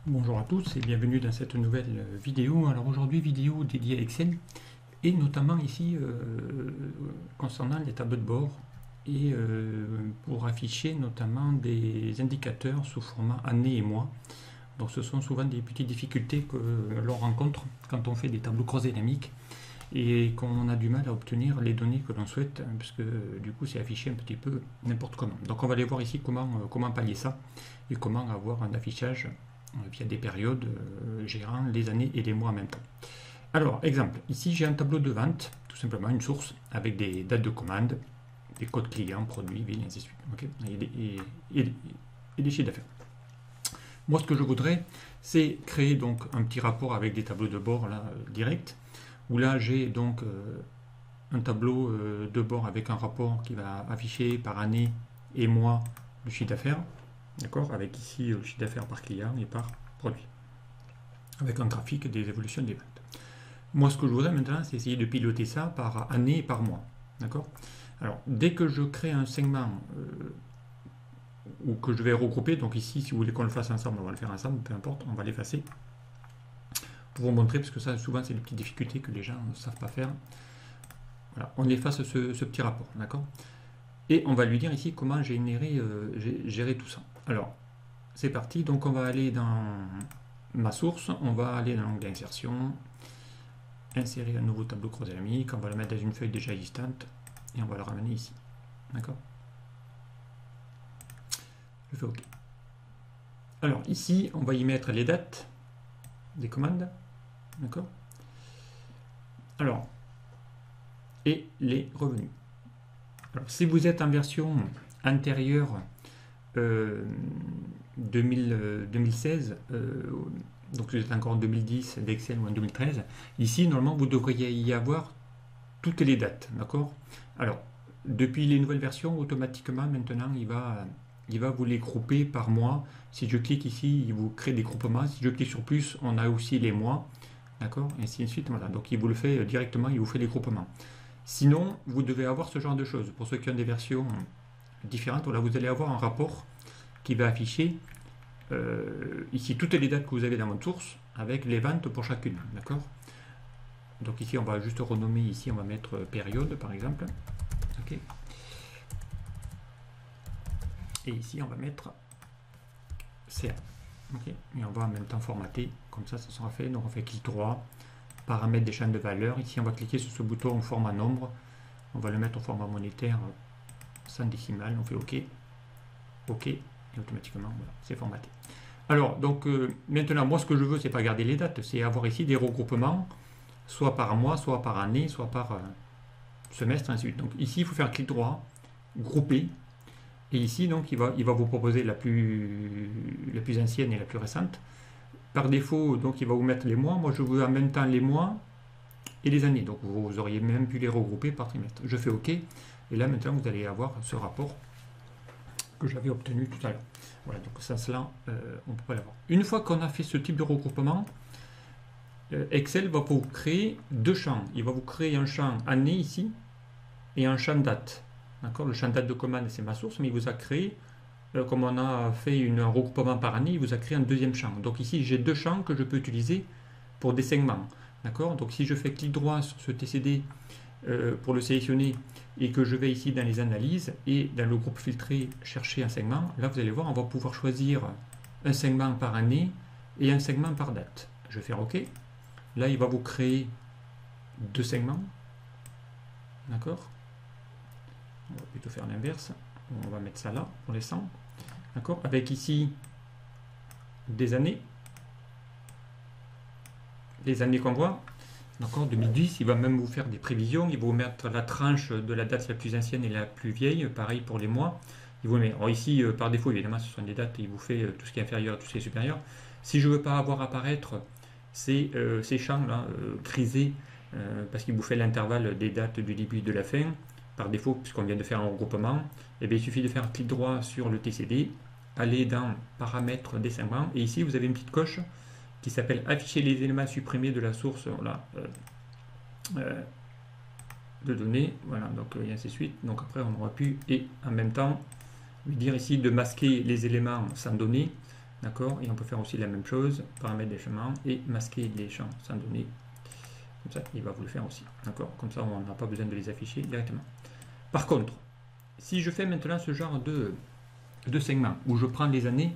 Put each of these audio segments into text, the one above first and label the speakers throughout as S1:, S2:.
S1: Bonjour à tous et bienvenue dans cette nouvelle vidéo. Alors aujourd'hui, vidéo dédiée à Excel et notamment ici concernant les tableaux de bord et pour afficher notamment des indicateurs sous format année et mois. Donc ce sont souvent des petites difficultés que l'on rencontre quand on fait des tableaux cross-dynamiques et qu'on a du mal à obtenir les données que l'on souhaite parce que du coup c'est affiché un petit peu n'importe comment. Donc on va aller voir ici comment pallier ça et comment avoir un affichage via des périodes gérant les années et les mois en même temps. Alors, exemple, ici j'ai un tableau de vente, tout simplement une source avec des dates de commande, des codes clients, produits, villes, et ainsi de suite. Okay, et des chiffres d'affaires. Moi, ce que je voudrais, c'est créer donc un petit rapport avec des tableaux de bord là, direct, où là j'ai donc un tableau de bord avec un rapport qui va afficher par année et mois le chiffre d'affaires. D'accord, avec ici le chiffre d'affaires par client et par produit, avec un graphique des évolutions des ventes. Moi, ce que je voudrais maintenant, c'est essayer de piloter ça par année et par mois. D'accord. Alors, dès que je crée un segment ou que je vais regrouper, donc ici, si vous voulez qu'on le fasse ensemble, on va le faire ensemble, peu importe, on va l'effacer pour vous montrer, parce que ça, souvent, c'est des petites difficultés que les gens ne savent pas faire. Voilà, on efface ce petit rapport, d'accord. Et on va lui dire ici comment gérer tout ça. Alors, c'est parti. Donc, on va aller dans ma source. On va aller dans l'onglet insertion. Insérer un nouveau tableau cross-dynamique. On va le mettre dans une feuille déjà existante. Et on va le ramener ici. D'accord. Je fais OK. Alors, ici, on va y mettre les dates des commandes. D'accord. Alors, et les revenus. Alors, si vous êtes en version antérieure 2016, donc vous êtes encore en 2010 d'Excel ou en 2013, ici normalement vous devriez y avoir toutes les dates, d'accord. Alors depuis les nouvelles versions, automatiquement maintenant il va vous les grouper par mois. Si je clique ici, il vous crée des groupements. Si je clique sur plus, on a aussi les mois, d'accord, et ainsi de suite. Voilà, donc il vous le fait directement, il vous fait les groupements. Sinon, vous devez avoir ce genre de choses. Pour ceux qui ont des versions différentes, là vous allez avoir un rapport qui va afficher ici toutes les dates que vous avez dans votre source avec les ventes pour chacune, d'accord. Donc ici on va juste renommer, ici on va mettre période par exemple, ok. Et ici on va mettre CA, ok. Et on va en même temps formater, comme ça sera fait. Donc on fait clic droit, paramètres des chaînes de valeur. Ici on va cliquer sur ce bouton format nombre, on va le mettre au format monétaire sans décimale, on fait OK, OK, et automatiquement voilà, c'est formaté. Alors donc maintenant moi ce que je veux, c'est pas garder les dates, c'est avoir ici des regroupements, soit par mois, soit par année, soit par semestre, ainsi de suite. Donc ici il faut faire clic droit, grouper, et ici donc il va vous proposer la plus ancienne et la plus récente. Par défaut, donc il va vous mettre les mois. Moi je veux en même temps les mois et les années, donc vous auriez même pu les regrouper par trimestre. Je fais OK, et là maintenant vous allez avoir ce rapport que j'avais obtenu tout à l'heure. Voilà, donc ça, cela, on peut pas l'avoir. Une fois qu'on a fait ce type de regroupement, Excel va vous créer deux champs. Il va vous créer un champ année ici et un champ date. D'accord. Le champ date de commande, c'est ma source, mais il vous a créé, comme on a fait un regroupement par année, il vous a créé un deuxième champ. Donc ici, j'ai deux champs que je peux utiliser pour des segments. D'accord. Donc si je fais clic droit sur ce TCD pour le sélectionner et que je vais ici dans les analyses et dans le groupe filtré chercher un segment, là vous allez voir, on va pouvoir choisir un segment par année et un segment par date. Je vais faire OK. Là il va vous créer deux segments. D'accord. On va plutôt faire l'inverse. On va mettre ça là pour l'instant. D'accord. Avec ici des années. Les années qu'on voit. D'accord, 2010, il va même vous faire des prévisions, il va vous mettre la tranche de la date la plus ancienne et la plus vieille, pareil pour les mois. Il vous met, alors ici, par défaut, évidemment, ce sont des dates, il vous fait tout ce qui est inférieur, tout ce qui est supérieur. Si je ne veux pas avoir apparaître ces champs-là, grisés, parce qu'il vous fait l'intervalle des dates du début et de la fin, par défaut, puisqu'on vient de faire un regroupement, eh bien, il suffit de faire un clic droit sur le TCD, aller dans paramètres des segments, et ici, vous avez une petite coche qui s'appelle afficher les éléments supprimés de la source de données, voilà, donc et ainsi de suite. Donc après on aura pu, et en même temps lui dire ici de masquer les éléments sans données, D'accord, et on peut faire aussi la même chose, paramètres des chemins et masquer les champs sans donner. Comme ça, il va vous le faire aussi. D'accord, comme ça, on n'a pas besoin de les afficher directement. Par contre, si je fais maintenant ce genre de segment où je prends les années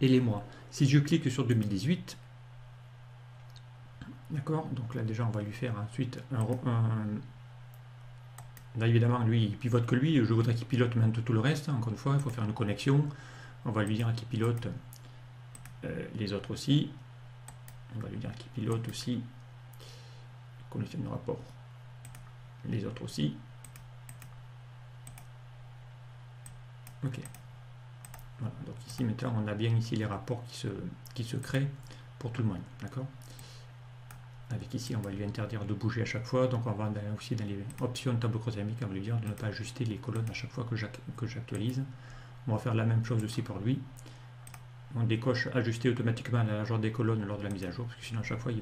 S1: et les mois, si je clique sur 2018, d'accord, donc là déjà on va lui faire ensuite là évidemment lui il pivote que lui, je voudrais qu'il pilote maintenant tout le reste, encore une fois il faut faire une connexion, on va lui dire qu'il pilote les autres aussi, on va lui dire qu'il pilote aussi connexion de rapport, les autres aussi, ok. Voilà, donc ici maintenant on a bien ici les rapports qui se créent pour tout le monde, d'accord. Avec ici on va lui interdire de bouger à chaque fois, donc on va aussi dans les options tableau croisamique, on va lui dire de ne pas ajuster les colonnes à chaque fois que j'actualise. On va faire la même chose aussi pour lui, on décoche ajuster automatiquement la largeur des colonnes lors de la mise à jour, parce que sinon à chaque fois il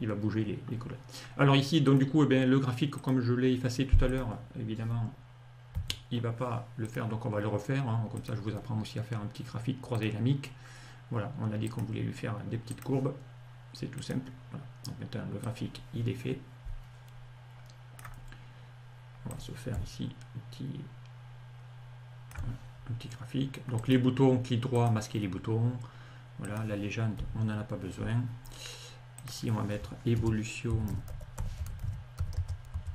S1: va bouger les colonnes. Alors ici donc du coup le graphique comme je l'ai effacé tout à l'heure, évidemment il ne va pas le faire, donc on va le refaire, comme ça je vous apprends aussi à faire un petit graphique croisé dynamique. Voilà, on a dit qu'on voulait lui faire des petites courbes, c'est tout simple. Voilà. Donc maintenant le graphique il est fait. On va se faire ici un petit graphique. Donc les boutons, clic droit, masquer les boutons. Voilà, la légende, on n'en a pas besoin. Ici on va mettre évolution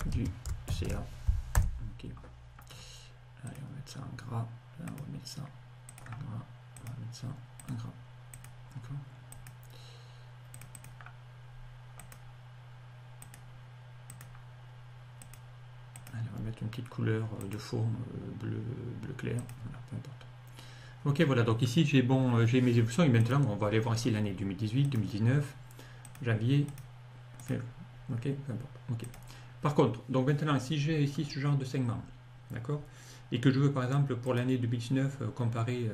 S1: du CA. Ok. Allez, on va mettre ça en gras. Là, on va mettre ça en gras. On va mettre ça en gras. D'accord. Allez, on va mettre une petite couleur de fond bleu clair. Voilà, peu importe. Ok, voilà. Donc ici j'ai mes évolutions et maintenant on va aller voir ici l'année 2018, 2019, janvier. Ok, peu importe. Ok. Par contre, donc maintenant si j'ai ici ce genre de segment, d'accord, et que je veux par exemple pour l'année 2019 comparer,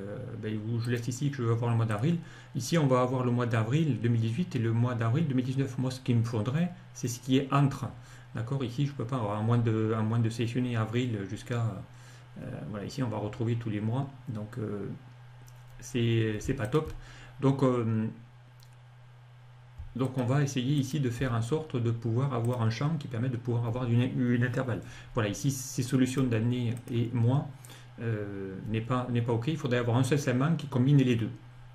S1: où je laisse ici que je veux avoir le mois d'avril, ici on va avoir le mois d'avril 2018 et le mois d'avril 2019. Moi ce qu'il me faudrait, c'est ce qui est entre. D'accord, ici je ne peux pas avoir, à moins de sélectionner avril jusqu'à... voilà, ici on va retrouver tous les mois, donc c'est pas top. Donc on va essayer ici de faire en sorte de pouvoir avoir un champ qui permet de pouvoir avoir une intervalle. Voilà, ici ces solutions d'année et mois n'est pas OK. Il faudrait avoir un seul segment qui combine les deux.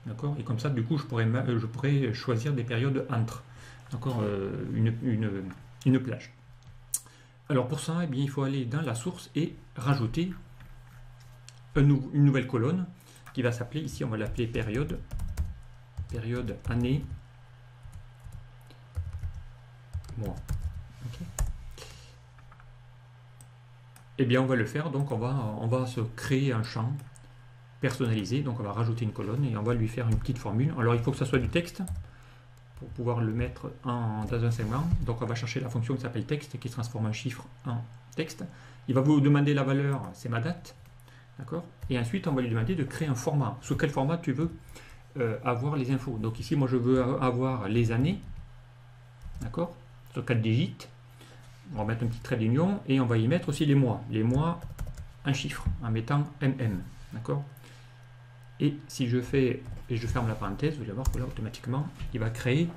S1: D'accord. Et comme ça, du coup, je pourrais choisir des périodes entre. D'accord, une plage. Alors pour ça, eh bien, il faut aller dans la source et rajouter une nouvelle colonne qui va s'appeler, ici on va l'appeler période année, mois. Okay. Eh bien on va le faire, donc on va se créer un champ personnalisé, donc on va rajouter une colonne et on va lui faire une petite formule. Alors il faut que ça soit du texte pour pouvoir le mettre dans un segment. Donc on va chercher la fonction qui s'appelle texte, qui transforme un chiffre en texte. Il va vous demander la valeur, c'est ma date, d'accord. Et ensuite on va lui demander de créer un format. Sous quel format tu veux avoir les infos. Donc ici moi je veux avoir les années, d'accord, sur 4 digits. On va mettre un petit trait d'union et on va y mettre aussi les mois. Les mois, un chiffre, en mettant MM. D'accord. Et si je fais, et je ferme la parenthèse, vous allez voir que là, automatiquement, il va créer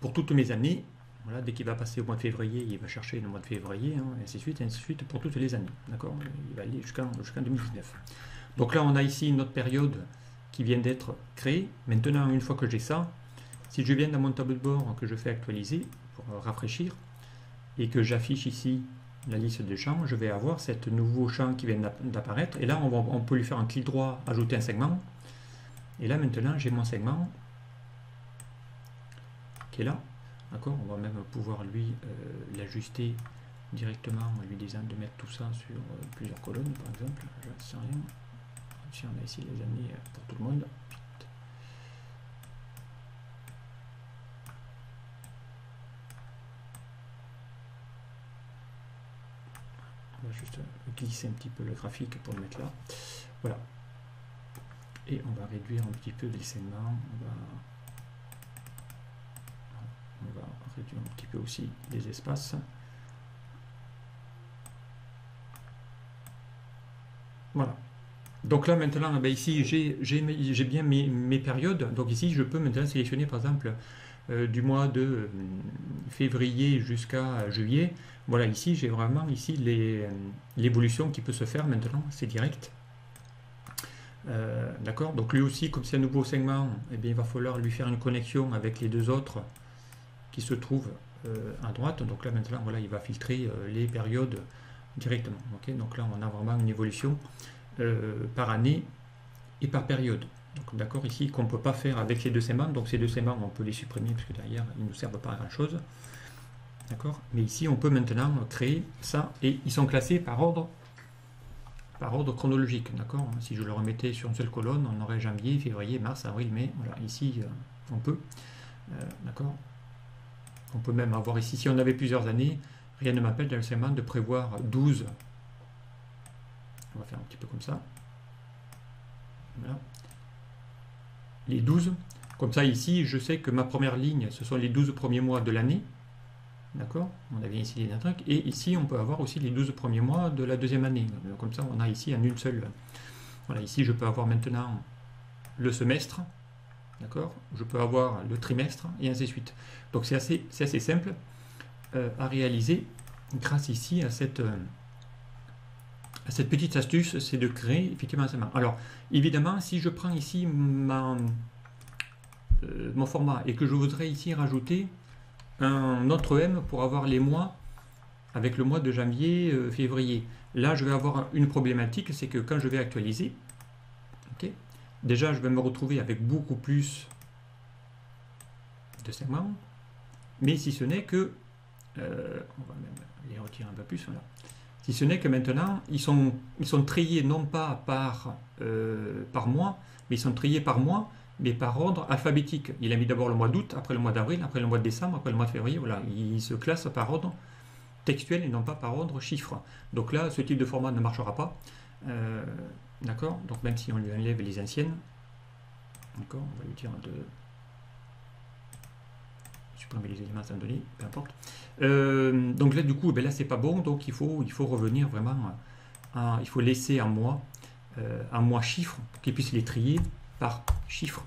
S1: pour toutes mes années. Voilà, dès qu'il va passer au mois de février, il va chercher le mois de février, et ainsi de suite, pour toutes les années. D'accord. Il va aller jusqu'en 2019. Donc là, on a ici notre période qui vient d'être créée. Maintenant, une fois que j'ai ça, si je viens dans mon tableau de bord, que je fais actualiser, pour rafraîchir, et que j'affiche ici la liste de champs, je vais avoir ce nouveau champ qui vient d'apparaître, et là on peut lui faire un clic droit, ajouter un segment, et là maintenant j'ai mon segment qui est là, d'accord. On va même pouvoir lui l'ajuster directement en lui disant de mettre tout ça sur plusieurs colonnes par exemple, je ne sais rien, si on a ici les années pour tout le monde. On va juste glisser un petit peu le graphique pour le mettre là. Voilà. Et on va réduire un petit peu les segments. On va réduire un petit peu aussi les espaces. Voilà. Donc là maintenant, ben ici j'ai bien mes périodes. Donc ici je peux maintenant sélectionner par exemple du mois de février jusqu'à juillet. Voilà, ici j'ai vraiment ici l'évolution qui peut se faire maintenant, c'est direct. D'accord, donc lui aussi, comme c'est un nouveau segment, eh bien, il va falloir lui faire une connexion avec les deux autres qui se trouvent à droite. Donc là maintenant, voilà, il va filtrer les périodes directement. Okay, donc là on a vraiment une évolution par année et par période. Donc d'accord, ici qu'on ne peut pas faire avec ces deux segments. Donc ces deux segments, on peut les supprimer parce que derrière ils ne nous servent pas à grand chose. D'accord, mais ici on peut maintenant créer ça et ils sont classés par ordre chronologique. D'accord, si je le remettais sur une seule colonne, on aurait janvier, février, mars, avril, mai. Voilà, ici on peut. D'accord, on peut même avoir ici, si on avait plusieurs années, rien ne m'appelle dans le segment de prévoir 12. On va faire un petit peu comme ça. Voilà. Les 12. Comme ça, ici, je sais que ma première ligne, ce sont les 12 premiers mois de l'année. D'accord, on a bien ici les trucs. Et ici, on peut avoir aussi les 12 premiers mois de la deuxième année. Comme ça, on a ici en une seule. Voilà, ici, je peux avoir maintenant le semestre. D'accord, je peux avoir le trimestre et ainsi de suite. Donc, c'est assez simple à réaliser grâce ici à cette petite astuce, c'est de créer effectivement un segment. Alors, évidemment, si je prends ici mon format et que je voudrais ici rajouter un autre M pour avoir les mois avec le mois de janvier, février. Là, je vais avoir une problématique, c'est que quand je vais actualiser, okay, déjà, je vais me retrouver avec beaucoup plus de segments, mais si ce n'est que, on va même les retirer un peu plus, voilà. Si ce n'est que maintenant, ils sont triés non pas par mois, mais ils sont triés par mois, mais par ordre alphabétique. Il a mis d'abord le mois d'août, après le mois d'avril, après le mois de décembre, après le mois de février. Voilà, il se classe par ordre textuel et non pas par ordre chiffre. Donc là, ce type de format ne marchera pas. D'accord. Donc même si on lui enlève les anciennes, d'accord, on va lui dire de supprimer les éléments sans donner, peu importe. Donc là, du coup, ben là, c'est pas bon. Donc il faut revenir vraiment il faut laisser un mois chiffre pour qu'il puisse les trier par chiffre.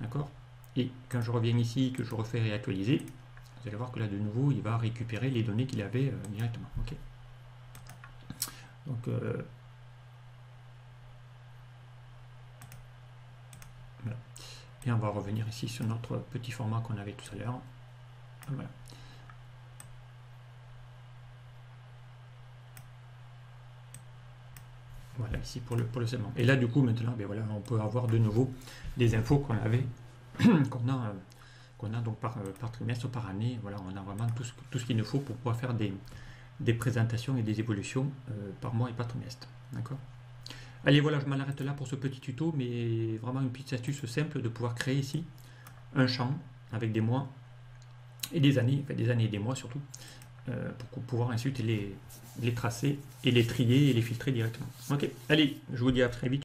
S1: D'accord. Et quand je reviens ici, que je refais réactualiser, vous allez voir que là, de nouveau, il va récupérer les données qu'il avait directement. Ok. Donc, voilà. Et on va revenir ici sur notre petit format qu'on avait tout à l'heure. Voilà. Voilà, ici pour le segment. Et là, du coup, maintenant, ben voilà, on peut avoir de nouveau des infos qu'on avait, qu'on a donc par trimestre, par année. Voilà, on a vraiment tout ce qu'il nous faut pour pouvoir faire des présentations et des évolutions par mois et par trimestre. D'accord. Allez, voilà, je m'en arrête là pour ce petit tuto, mais vraiment une petite astuce simple de pouvoir créer ici un champ avec des mois et des années, enfin des années et des mois surtout, pour pouvoir ensuite les tracer et les trier et les filtrer directement. Ok, allez, je vous dis à très vite.